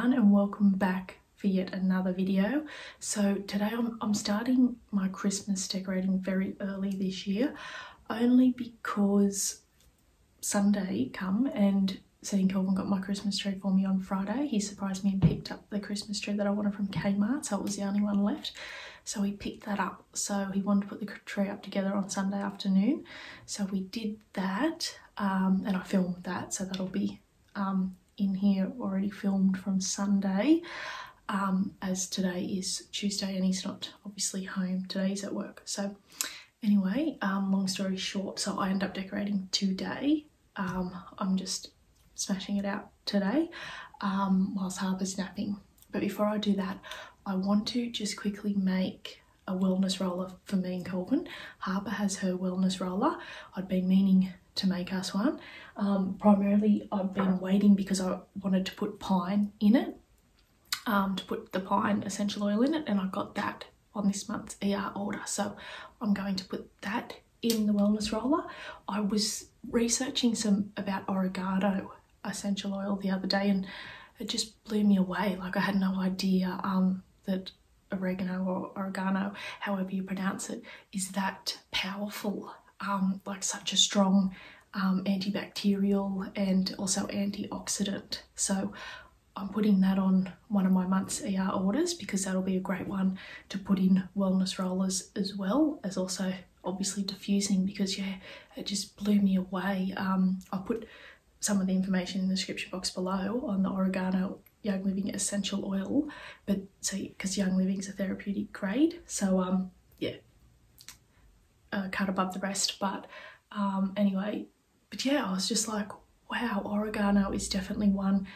everyone, and welcome back for yet another video. So today I'm starting my Christmas decorating very early this year, only because Sunday come and St. Kelvin got my Christmas tree for me on Friday. He surprised me and picked up the Christmas tree that I wanted from Kmart, so it was the only one left. So he picked that up. So he wanted to put the tree up together on Sunday afternoon. So we did that, and I filmed that, so that'll be in here already filmed from Sunday, as today is Tuesday and he's not obviously home. Today he's at work. So anyway, long story short, so I end up decorating today. I'm just smashing it out today whilst Harper's napping. But before I do that, I want to just quickly make a wellness roller for me and Kelvin. Harper has her wellness roller. I'd been meaning to make us one. Primarily I've been waiting because I wanted to put pine in it, to put the pine essential oil in it, and I got that on this month's ER order. So I'm going to put that in the wellness roller. I was researching some about oregano essential oil the other day and it just blew me away. Like I had no idea that oregano or oregano, however you pronounce it, is that powerful, like such a strong antibacterial and also antioxidant. So I'm putting that on one of my month's ER orders because that'll be a great one to put in wellness rollers, as well as also obviously diffusing, because yeah, it just blew me away. I'll put some of the information in the description box below on the oregano Young Living essential oil, but so because Young Living is a therapeutic grade, so yeah, cut above the rest. But anyway, but yeah, I was just like, wow, oregano is definitely one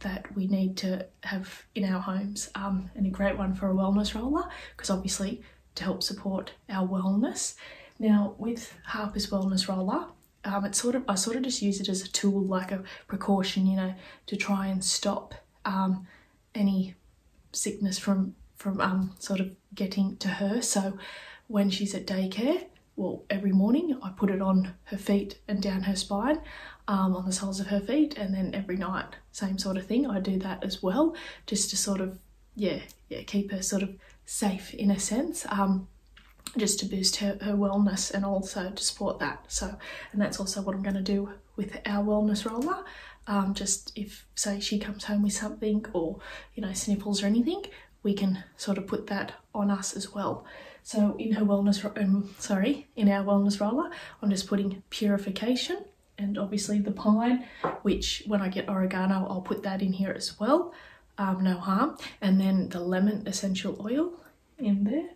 that we need to have in our homes, and a great one for a wellness roller, because obviously to help support our wellness. Now with Harper's wellness roller, I sort of just use it as a tool, like a precaution, you know, to try and stop any sickness from sort of getting to her. So when she's at daycare, well, every morning I put it on her feet and down her spine, on the soles of her feet, and then every night, same sort of thing. I do that as well, just to sort of, yeah, keep her sort of safe in a sense, just to boost her wellness and also to support that. So, and that's also what I'm going to do with our wellness roller. Just if, say, she comes home with something or, you know, sniffles or anything, we can sort of put that on us as well. So in her wellness, in our wellness roller, I'm just putting purification and obviously the pine, which when I get oregano, I'll put that in here as well. No harm. And then the lemon essential oil in there.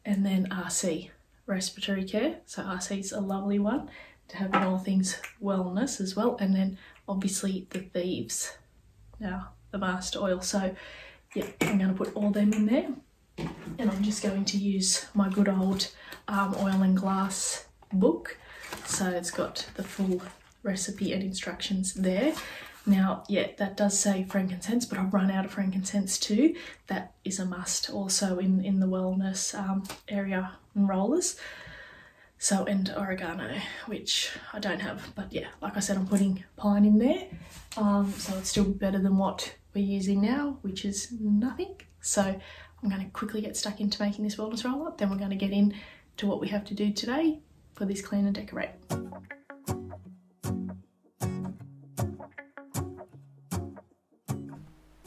And then RC, respiratory care. So RC is a lovely one to have in all things wellness as well. And then obviously the Thieves, now the Master Oil. So yeah, I'm going to put all them in there. And I'm just going to use my good old oil and glass book. So it's got the full recipe and instructions there. Now, yeah, that does say frankincense, but I've run out of frankincense too. That is a must also in the wellness area and rollers. So, and oregano, which I don't have, but yeah, like I said, I'm putting pine in there. So it's still better than what we're using now, which is nothing. So I'm going to quickly get stuck into making this wellness roller. Then we're going to get into what we have to do today for this clean and decorate.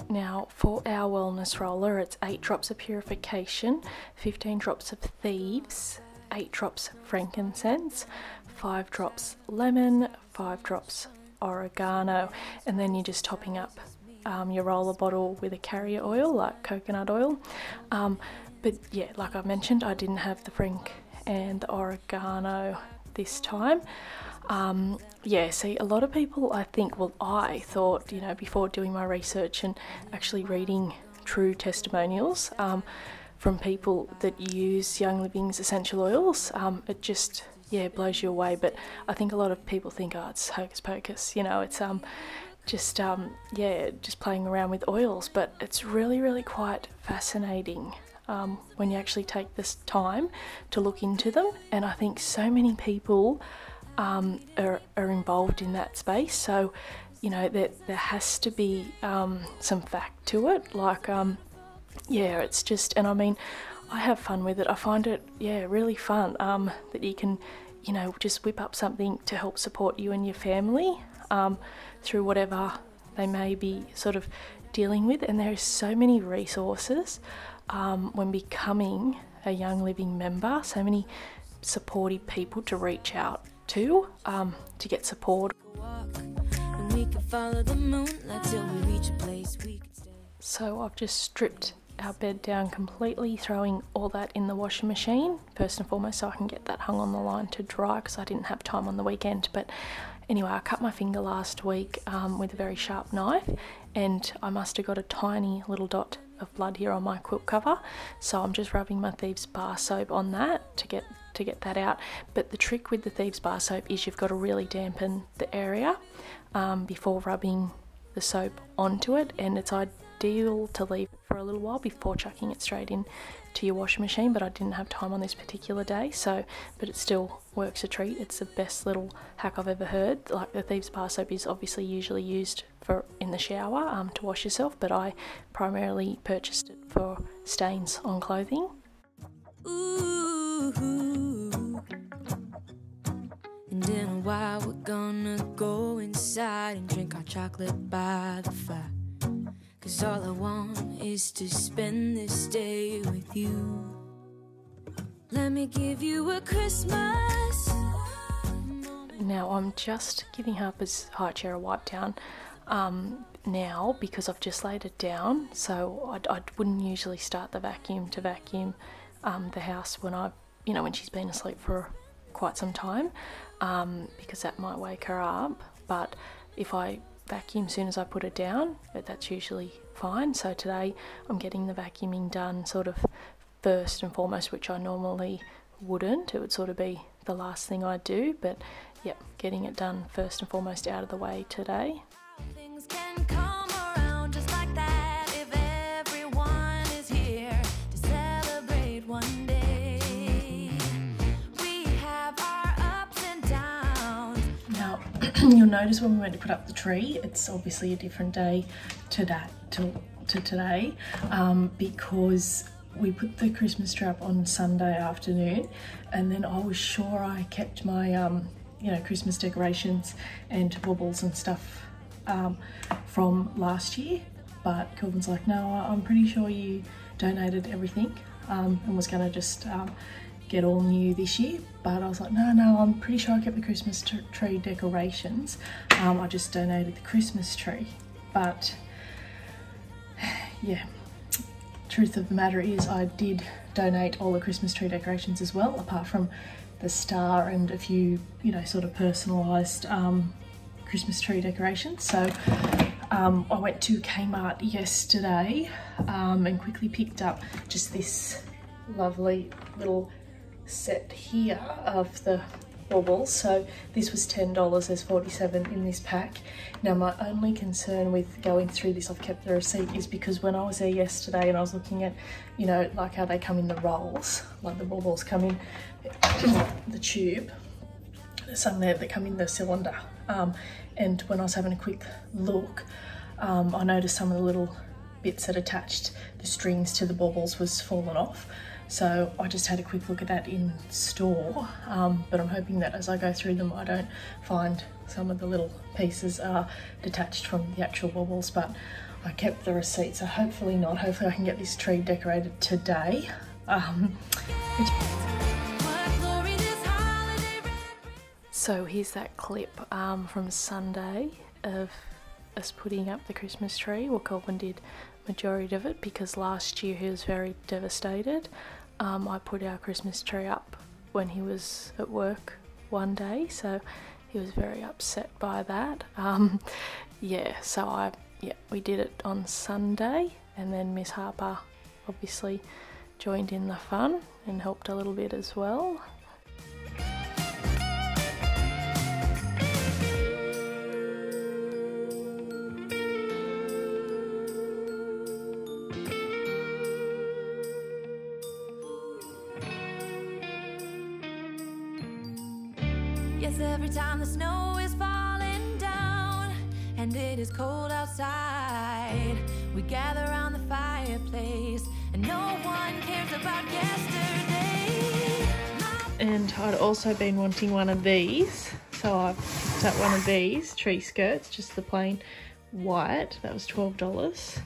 Now for our wellness roller, it's 8 drops of purification, 15 drops of Thieves, 8 drops frankincense, 5 drops lemon, 5 drops oregano, and then you're just topping up your roller bottle with a carrier oil like coconut oil. But yeah, like I mentioned, I didn't have the frank and the oregano this time. Yeah, see, a lot of people, I thought, you know, before doing my research and actually reading true testimonials from people that use Young Living's essential oils, it just, yeah, blows you away. But I think a lot of people think, oh, it's hocus pocus, you know, it's just playing around with oils. But it's really, really quite fascinating when you actually take this time to look into them. And I think so many people are involved in that space. So you know, that there has to be some fact to it. Like, yeah, it's just, and I mean, I have fun with it. I find it, yeah, really fun that you can, you know, just whip up something to help support you and your family through whatever they may be sort of dealing with. And there's so many resources when becoming a Young Living member, so many supportive people to reach out to get support. So I've just stripped our bed down completely, throwing all that in the washing machine first and foremost so I can get that hung on the line to dry, because I didn't have time on the weekend. But anyway, I cut my finger last week with a very sharp knife, and I must have got a tiny little dot of blood here on my quilt cover, so I'm just rubbing my Thieves bar soap on that to get that out. But the trick with the Thieves bar soap is you've got to really dampen the area before rubbing the soap onto it, and it's ideal to leave it for a little while before chucking it straight in to your washing machine. But I didn't have time on this particular day, so, but it still works a treat. It's the best little hack I've ever heard. Like, the Thieves bar soap is obviously usually used for in the shower to wash yourself, but I primarily purchased it for stains on clothing. Ooh. And in a while we're gonna go inside and drink our chocolate by the fire, 'cause all I want is to spend this day with you. Let me give you a Christmas. Now I'm just giving Harper's high chair a wipe down now, because I've just laid it down. So I wouldn't usually start the vacuum to vacuum the house when when she's been asleep for quite some time, because that might wake her up. But if I vacuum as soon as I put it down, that's usually fine. So today I'm getting the vacuuming done sort of first and foremost, which I normally wouldn't. It would sort of be the last thing I do, but yep, getting it done first and foremost out of the way today. Things can come around just like that if everyone is here to celebrate one day. We have our ups and downs. Now, you'll notice when we went to put up the tree, it's obviously a different day to today, because we put the Christmas tree up on Sunday afternoon, and then I was sure I kept my Christmas decorations and baubles and stuff from last year, but Kelvin's like, no, I'm pretty sure you donated everything and was going to just get all new this year. But I was like, no, I'm pretty sure I kept the Christmas tree decorations. I just donated the Christmas tree. But yeah, truth of the matter is I did donate all the Christmas tree decorations as well, apart from the star and a few, sort of personalised Christmas tree decorations. So I went to Kmart yesterday and quickly picked up just this lovely little set here of the baubles. So this was $10, there's 47 in this pack. Now my only concern with going through this, I've kept the receipt, is because when I was there yesterday and I was looking at, like how they come in the rolls, like the baubles come in the tube, there's some there that come in the cylinder, and when I was having a quick look, I noticed some of the little bits that attached the strings to the baubles was fallen off. So I just had a quick look at that in store, but I'm hoping that as I go through them I don't find some of the little pieces are detached from the actual baubles. But I kept the receipt, so hopefully not. Hopefully I can get this tree decorated today. So here's that clip from Sunday of us putting up the Christmas tree. Well, Kelvin did majority of it because last year he was very devastated. I put our Christmas tree up when he was at work one day, so he was very upset by that. Yeah, so we did it on Sunday, and then Miss Harper obviously joined in the fun and helped a little bit as well. Yes, every time the snow is falling down and it is cold outside. We gather around the fireplace, and no one cares about yesterday. And I'd also been wanting one of these, so I picked up one of these tree skirts, just the plain white. That was $12.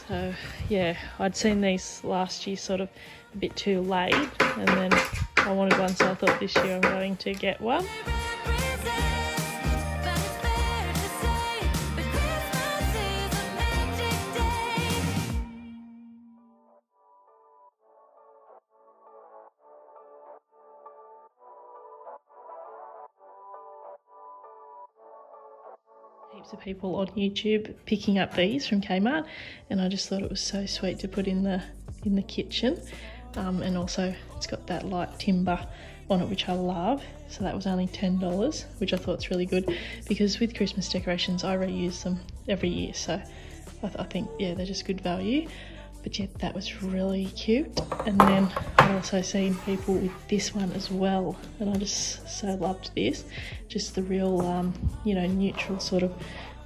So yeah, I'd seen these last year sort of a bit too late, and then I wanted one, so I thought this year I'm going to get one. Heaps of people on YouTube picking up these from Kmart, and I just thought it was so sweet to put in the kitchen. And also it's got that light timber on it, which I love. So that was only $10, which I thought is really good, because with Christmas decorations I reuse them every year, so I think, yeah, they're just good value. But yeah, that was really cute. And then I've also seen people with this one as well, and I just so loved this. Just the real, you know, neutral sort of,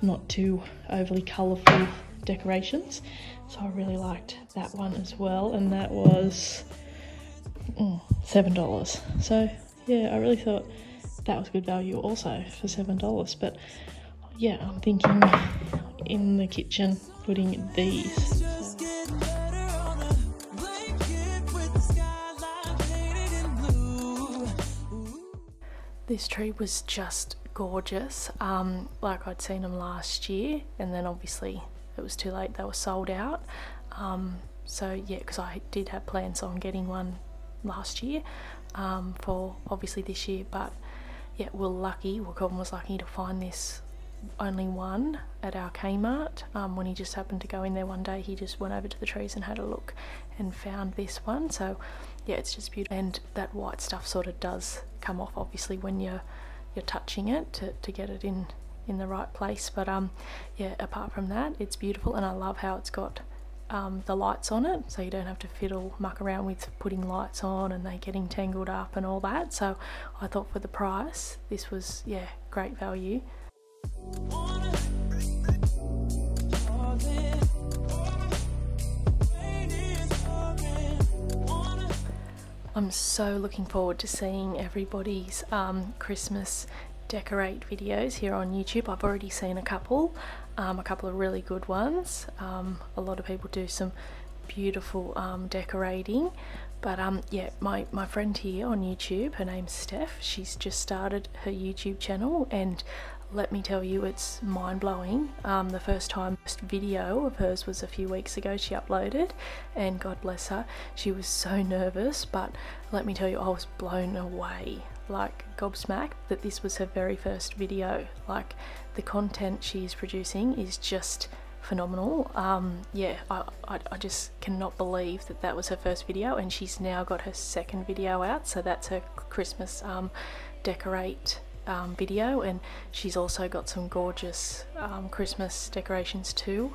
not too overly colourful decorations. So I really liked that one as well, and that was $7. So yeah, I really thought that was good value also for $7. But yeah, I'm thinking in the kitchen putting these. This tree was just gorgeous. Like I'd seen them last year, and then obviously it was too late, they were sold out. So yeah, because I did have plans on getting one last year for obviously this year, but yeah, Colin was lucky to find this only one at our Kmart. When he just happened to go in there one day, he just went over to the trees and had a look and found this one. So yeah, it's just beautiful, and that white stuff sort of does come off obviously when you're touching it to get it in the right place. But yeah, apart from that, it's beautiful, and I love how it's got the lights on it, so you don't have to muck around with putting lights on and they getting tangled up and all that. So I thought for the price, this was, yeah, great value. I'm so looking forward to seeing everybody's Christmas decorate videos here on YouTube. I've already seen a couple of really good ones. A lot of people do some beautiful decorating, but yeah, my friend here on YouTube, her name's Steph, she's just started her YouTube channel, and let me tell you, it's mind-blowing. The first video of hers was a few weeks ago she uploaded, and God bless her, she was so nervous, but let me tell you, I was blown away, like gobsmacked that this was her very first video. Like, the content she's producing is just phenomenal. Yeah, I just cannot believe that was her first video, and she's now got her second video out, so that's her Christmas decorate video, and she's also got some gorgeous Christmas decorations too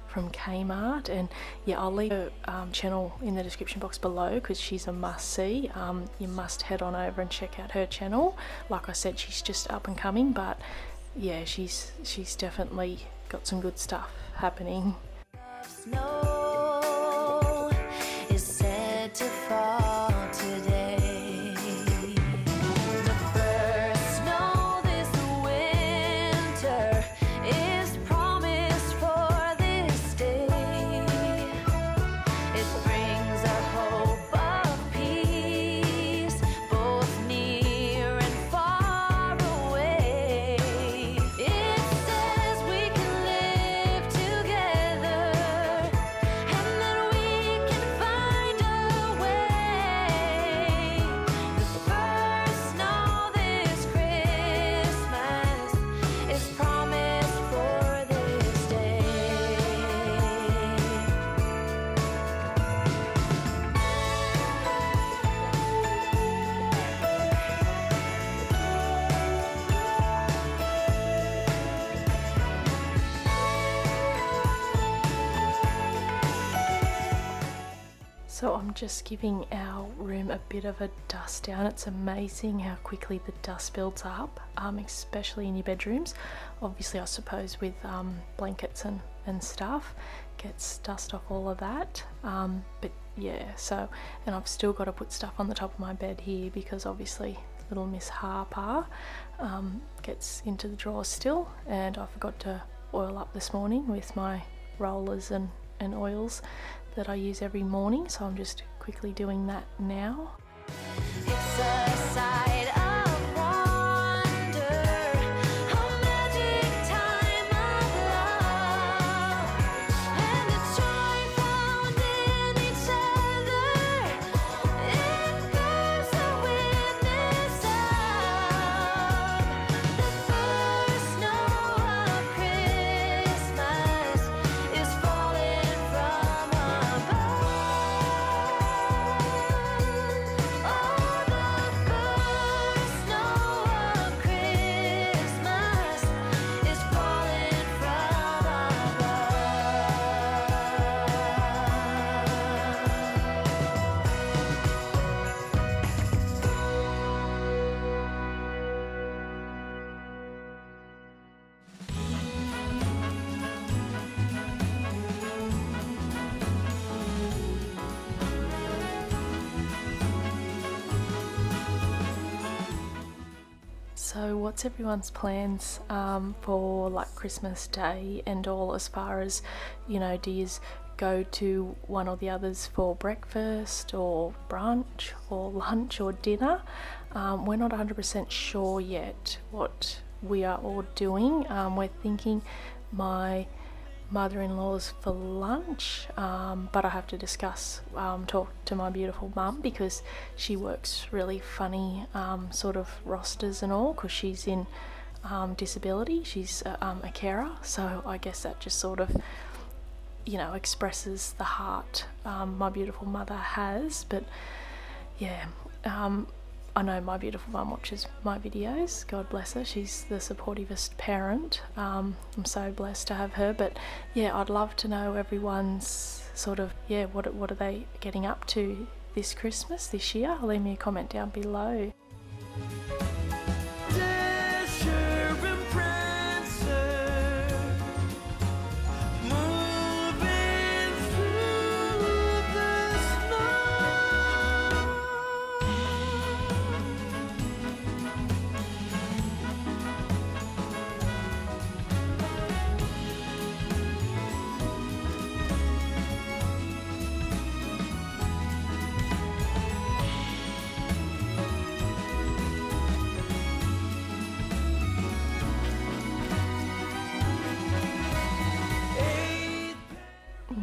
from Kmart. And yeah, I'll leave her channel in the description box below, because she's a must-see. You must head on over and check out her channel. Like I said, she's just up and coming, but yeah, she's definitely got some good stuff happening. Snow is said to fall today. So I'm just giving our room a bit of a dust down. It's amazing how quickly the dust builds up, especially in your bedrooms. Obviously, I suppose with blankets and stuff, gets dust off all of that. But yeah, so, and I've still got to put stuff on the top of my bed here because obviously little Miss Harper gets into the drawers still, and I forgot to oil up this morning with my rollers and oils that I use every morning, so I'm just quickly doing that now. It's a side of wonder, a magic time of love, and it's joy found in each other. It bears the witness of the first snow of Christmas is falling from above. Oh, the first snow of Christmas is falling from above. So what's everyone's plans for like Christmas Day and all, as far as, you know, do you go to one or the others for breakfast or brunch or lunch or dinner? We're not 100% sure yet what we are all doing. We're thinking my mother-in-law's for lunch, but I have to discuss, talk to my beautiful mum, because she works really funny sort of rosters and all, because she's in disability. She's a carer, so I guess that just sort of, you know, expresses the heart my beautiful mother has. But yeah, I know my beautiful mum watches my videos, God bless her, she's the supportivest parent. I'm so blessed to have her. But yeah, I'd love to know everyone's sort of, yeah, what are they getting up to this Christmas, this year? Leave me a comment down below.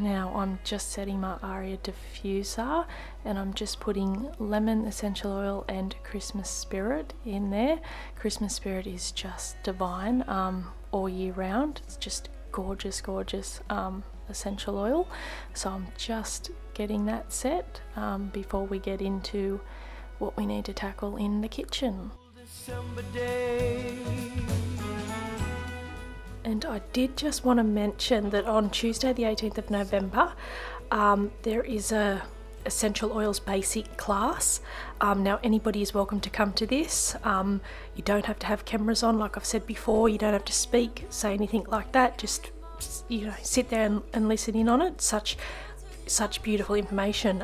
Now I'm just setting my Aria diffuser, and I'm just putting lemon essential oil and Christmas spirit in there. Christmas spirit is just divine all year round. It's just gorgeous, gorgeous essential oil. So I'm just getting that set before we get into what we need to tackle in the kitchen. December day. And I did just want to mention that on Tuesday the 18th of November there is a essential oils basic class. Now anybody is welcome to come to this. You don't have to have cameras on, like I've said before. You don't have to speak, say anything like that. Just, you know, sit there and listen in on it. Such beautiful information,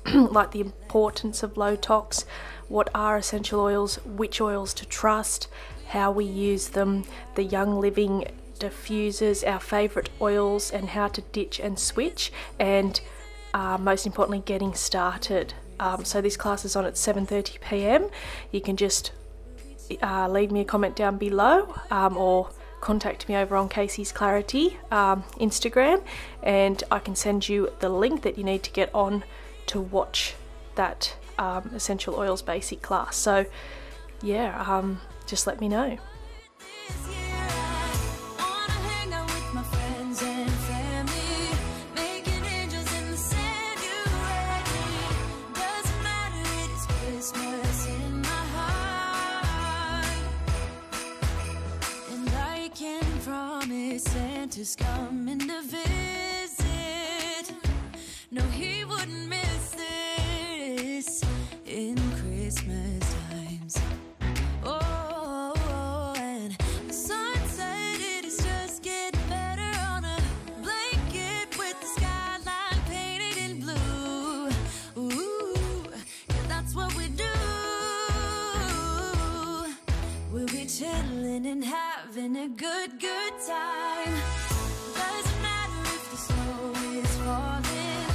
like the importance of low tox, what are essential oils, which oils to trust, how we use them, the Young Living diffusers, our favourite oils, and how to ditch and switch, and most importantly getting started. So this class is on at 7:30 p.m. You can just leave me a comment down below, or contact me over on Casey's Clarity Instagram, and I can send you the link that you need to get on to watch that essential oils basic class. So yeah, just let me know. Santa's coming to visit. No, he wouldn't miss this. Christmas times. Oh, and the sunset, it is just getting better on a blanket with the skyline painted in blue. Ooh, yeah, that's what we do. We'll be chilling and having a good time. Doesn't matter if the snow is falling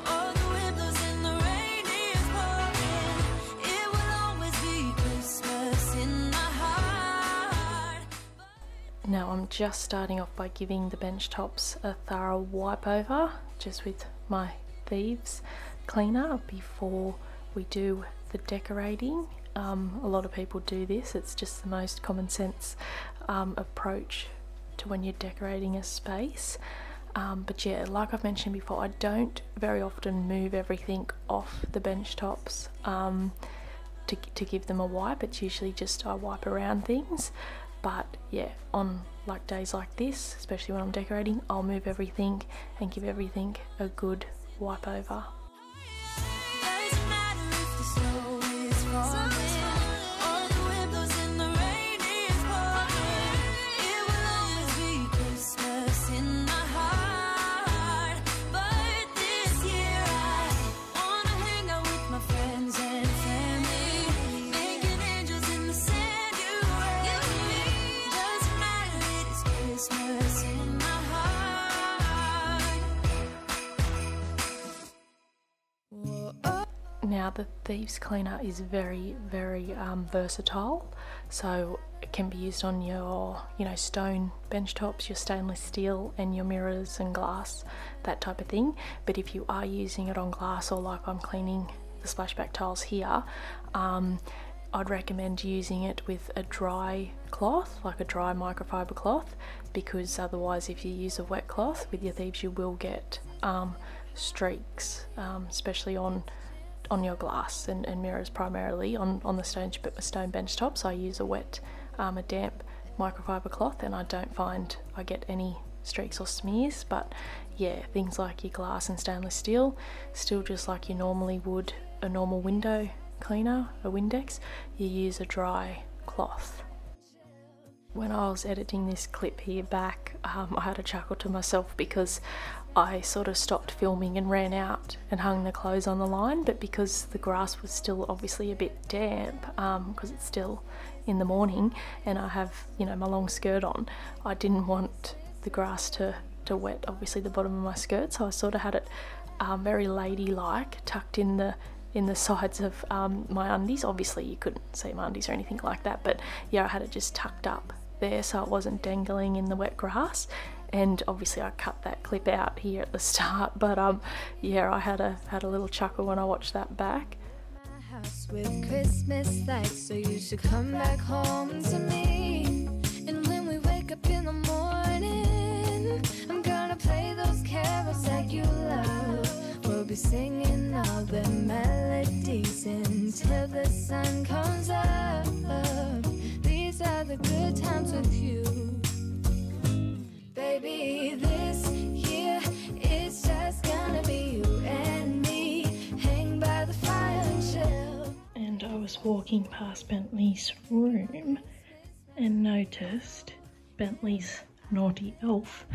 or the wind blows and the rain is pouring. It will always be Christmas in my heart. Now I'm just starting off by giving the bench tops a thorough wipe over, just with my thieves cleaner before we do the decorating. A lot of people do this. It's just the most common sense approach to when you're decorating a space. But yeah, like I've mentioned before, I don't very often move everything off the bench tops to give them a wipe. It's usually just I wipe around things. But yeah, on like days like this, especially when I'm decorating, I'll move everything and give everything a good wipe over. Doesn't matter if the snow is falling or the wind blows and the rain is pouring. It will always be Christmas in my heart. But this year I wanna hang out with my friends and family, making angels in the sanctuary. Doesn't matter, it is Christmas in my heart. Whoa. Now the thieves cleaner is very versatile, so it can be used on your stone bench tops, your stainless steel, and your mirrors and glass, that type of thing. But if you are using it on glass, or like I'm cleaning the splashback tiles here, I'd recommend using it with a dry cloth, like a dry microfiber cloth, because otherwise if you use a wet cloth with your thieves you will get streaks, especially on your glass and mirrors. Primarily on the stone bench tops I use a wet, a damp microfiber cloth, and I don't find I get any streaks or smears. But yeah, things like your glass and stainless steel, still just like you normally would a normal window cleaner, a Windex, you use a dry cloth. When I was editing this clip here back, I had a chuckle to myself because I sort of stopped filming and ran out and hung the clothes on the line, but because the grass was still obviously a bit damp, because it's still in the morning and I have, my long skirt on, I didn't want the grass to wet obviously the bottom of my skirt, so I sort of had it very ladylike, tucked in the sides of my undies. Obviously you couldn't see my undies or anything like that, but yeah, I had it just tucked up there so it wasn't dangling in the wet grass. And obviously I cut that clip out here at the start, but yeah, I had a little chuckle when I watched that back. House with Christmas lights, so you should come back home to me. And when we wake up in the morning, I'm gonna play those carols that you love. We'll be singing all the melodies until the sun comes up. These are the good times with you. Baby, this year it's just gonna be you and me. Hang by the fire and chill. And I was walking past Bentley's room and noticed Bentley's naughty elf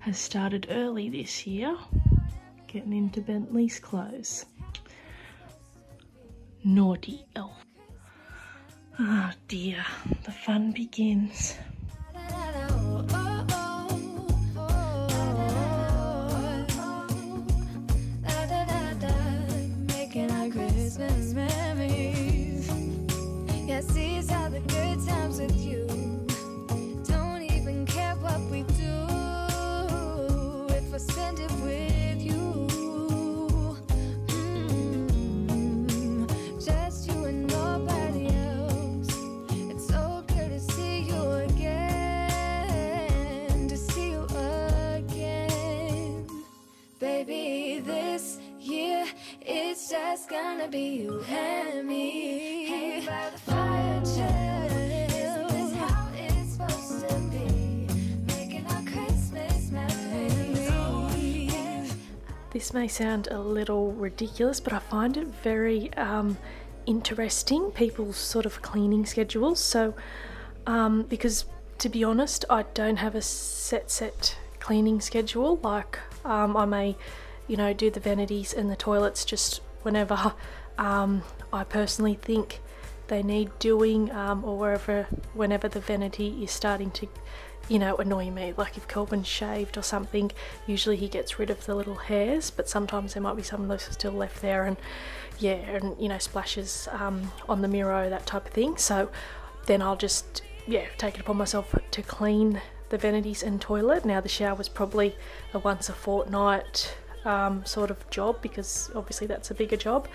has started early this year, getting into Bentley's clothes. Naughty elf. Ah dear, the fun begins. Christmas memories. Yes, these are the good times with you. Don't even care what we do if I spend it with you. Just you and nobody else. It's so good to see you again, to see you again. Baby, this year it's just gonna be you and me. Hang by the fire, chill. This is how it's supposed to be. Making our Christmas memories. This may sound a little ridiculous, but I find it very interesting, people's sort of cleaning schedules. So because to be honest, I don't have a set cleaning schedule. Like I may, you know, do the vanities and the toilets just whenever I personally think they need doing, or whenever the vanity is starting to, you know, annoy me. Like if Kelvin's shaved or something, usually he gets rid of the little hairs, but sometimes there might be some of those still left there, and yeah, and you know, splashes on the mirror, that type of thing. So then I'll just, yeah, take it upon myself to clean the vanities and toilet. Now the shower's probably a once a fortnight sort of job, because obviously that's a bigger job.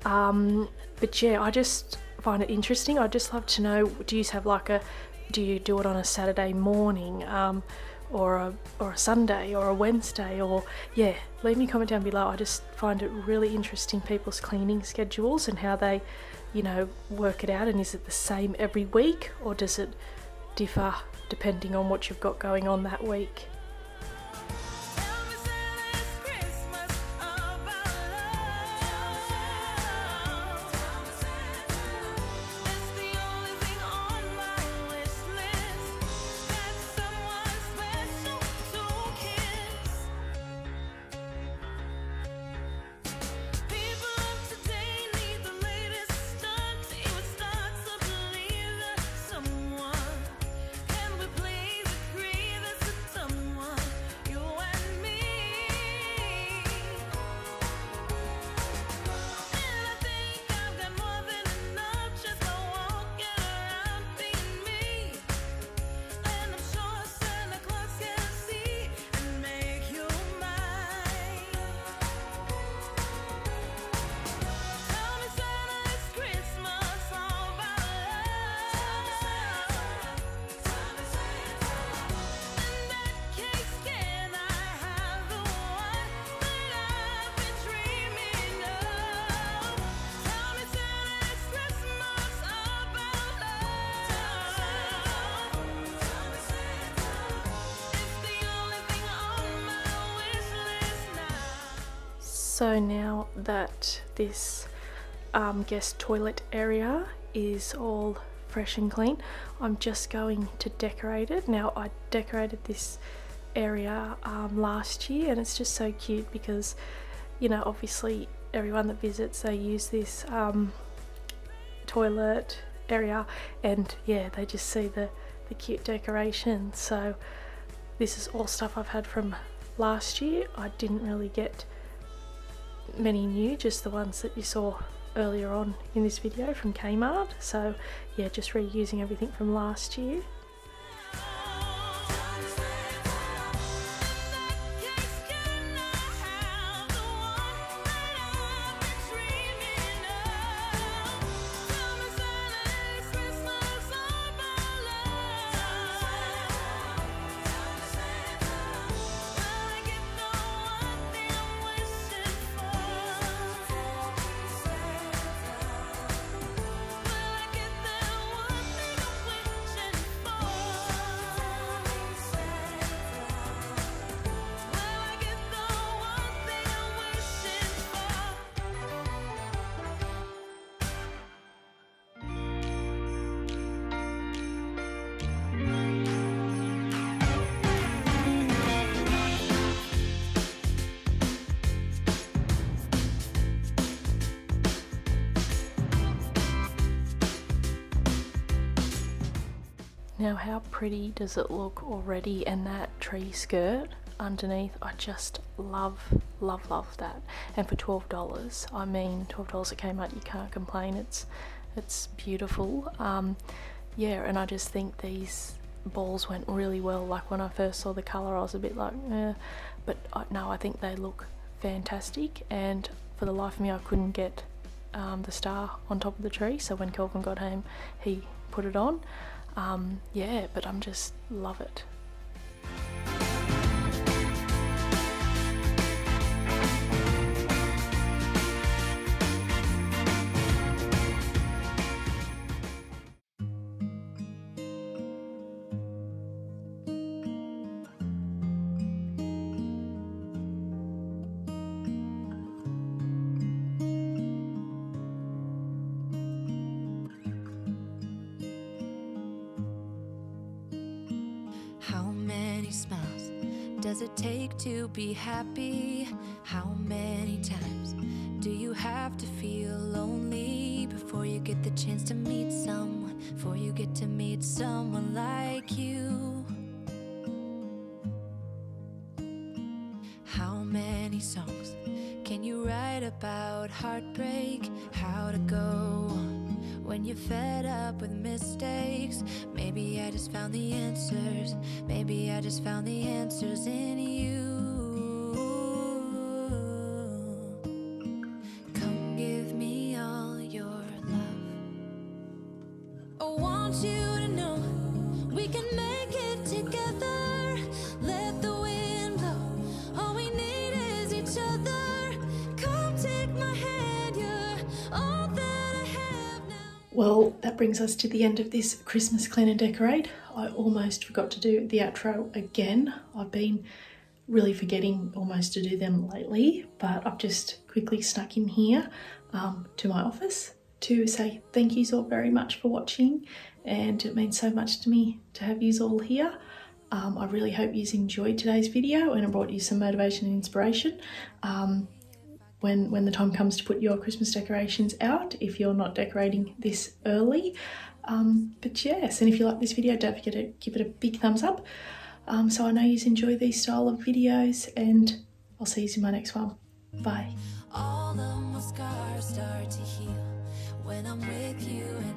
But yeah, I just find it interesting. I'd just love to know, do you do it on a Saturday morning, or a Sunday or a Wednesday, or yeah, leave me a comment down below. I just find it really interesting, people's cleaning schedules and how they, you know, work it out. And is it the same every week, or does it differ depending on what you've got going on that week? So now that this guest toilet area is all fresh and clean, I'm just going to decorate it. Now I decorated this area last year, and it's just so cute because, you know, obviously everyone that visits, they use this toilet area, and yeah, they just see the cute decorations. So this is all stuff I've had from last year. I didn't really get many new, just the ones that you saw earlier on in this video from Kmart. So yeah, just reusing everything from last year. Now how pretty does it look already, and that tree skirt underneath, I just love that. And for $12, I mean $12 at Kmart, you can't complain. It's beautiful. Yeah, and I just think these balls went really well. Like when I first saw the colour I was a bit like but no, I think they look fantastic, and for the life of me I couldn't get the star on top of the tree, so when Kelvin got home he put it on. Yeah, but I'm just love it. does it take to be happy? How many times do you have to feel lonely before you get the chance to meet someone, before you get to meet someone like you? How many songs can you write about heartbreak? How to go on when you're fed up with mistakes? Maybe I just found the answers. Maybe I just found the answers in you. Come give me all your love. I want you to know we can make it together. Let the wind blow. All we need is each other. Come take my hand. You're all that I have now. Well, that brings us to the end of this Christmas Clean and Decorate. I almost forgot to do the outro again. I've been really forgetting almost to do them lately, but I've just quickly snuck in here to my office to say thank you all very much for watching, and it means so much to me to have you all here. I really hope you enjoyed today's video and it brought you some motivation and inspiration when the time comes to put your Christmas decorations out, if you're not decorating this early. But yes, and if you like this video, don't forget to give it a big thumbs up, so I know you enjoy these style of videos, and I'll see you in my next one. Bye. All of my scars start to heal when I'm with you, and